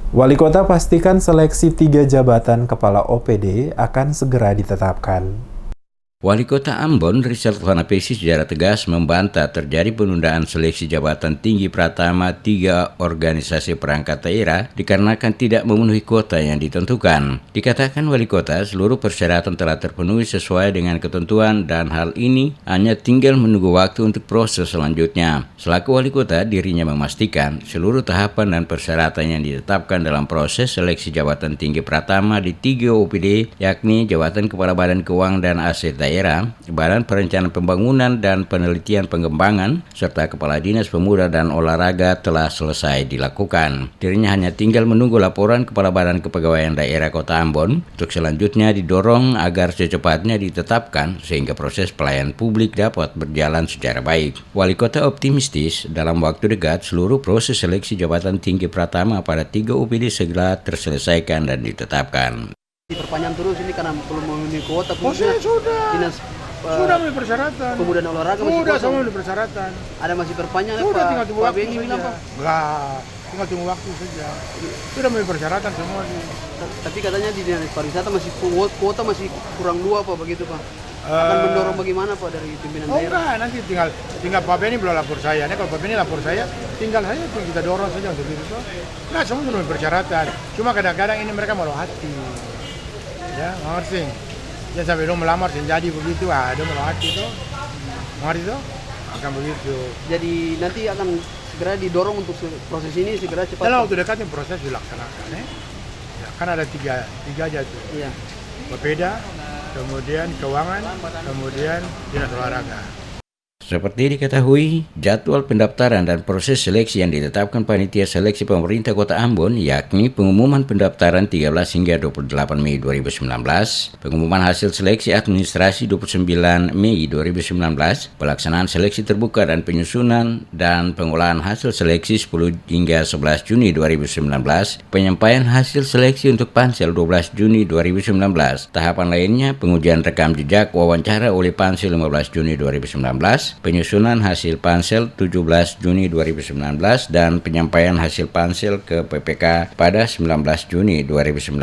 Wali Kota pastikan seleksi 3 jabatan kepala OPD akan segera ditetapkan. Wali Kota Ambon, Richard Vanapesi secara tegas membantah terjadi penundaan seleksi jabatan tinggi pratama 3 organisasi perangkat daerah dikarenakan tidak memenuhi kuota yang ditentukan. Dikatakan Wali Kota, seluruh persyaratan telah terpenuhi sesuai dengan ketentuan dan hal ini hanya tinggal menunggu waktu untuk proses selanjutnya. Selaku Wali Kota, dirinya memastikan seluruh tahapan dan persyaratan yang ditetapkan dalam proses seleksi jabatan tinggi pratama di 3 OPD, yakni Jabatan Kepala Badan Keuangan dan Aset Daerah, Badan Perencanaan Pembangunan dan Penelitian Pengembangan, serta Kepala Dinas Pemuda dan Olahraga telah selesai dilakukan. Dirinya hanya tinggal menunggu laporan Kepala Badan Kepegawaian Daerah Kota Ambon untuk selanjutnya didorong agar secepatnya ditetapkan sehingga proses pelayanan publik dapat berjalan secara baik. Wali Kota optimistis dalam waktu dekat seluruh proses seleksi jabatan tinggi pratama pada 3 OPD segera terselesaikan dan ditetapkan. Diperpanjang terus ini karena belum memenuhi kuota. Sudah. Dinas Sudah memenuhi persyaratan. Pemuda dan Olahraga masih Sudah kosong. semua memenuhi persyaratan. Ada masih perpanjang ya, Sudah Pak. tinggal tunggu Pak waktu Benny bilang, saja. Pak. Enggak, tinggal tunggu waktu saja. Sudah memenuhi persyaratan semua sih. Tapi katanya di Dinas Pariwisata masih kuota masih kurang 2 Pak, begitu Pak. Akan mendorong bagaimana Pak dari pimpinan daerah? Enggak, nanti tinggal Pak Benny belum lapor saya. Nah, kalau Pak Benny lapor saya, tinggal saja kita dorong saja untuk itu. Nah, semua memenuhi persyaratan. Cuma kadang-kadang ini mereka malu hati. Ya, ngerti. Ya sampai dong melamar jadi begitu, dia malu hati tuh. Ngerti tuh? Akan begitu. Jadi nanti akan segera didorong untuk proses ini segera cepat. Dalam Pak. waktu dekat ini proses dilaksanakan. Ya, kan ada tiga aja tuh. Iya. Bapeda, kemudian keuangan, kemudian dinas olahraga. Seperti diketahui, jadwal pendaftaran dan proses seleksi yang ditetapkan Panitia Seleksi Pemerintah Kota Ambon, yakni pengumuman pendaftaran 13 hingga 28 Mei 2019, pengumuman hasil seleksi administrasi 29 Mei 2019, pelaksanaan seleksi terbuka dan penyusunan dan pengolahan hasil seleksi 10 hingga 11 Juni 2019, penyampaian hasil seleksi untuk Pansel 12 Juni 2019, tahapan lainnya pengujian rekam jejak wawancara oleh Pansel 15 Juni 2019, penyusunan hasil Pansel 17 Juni 2019 dan penyampaian hasil Pansel ke PPK pada 19 Juni 2019.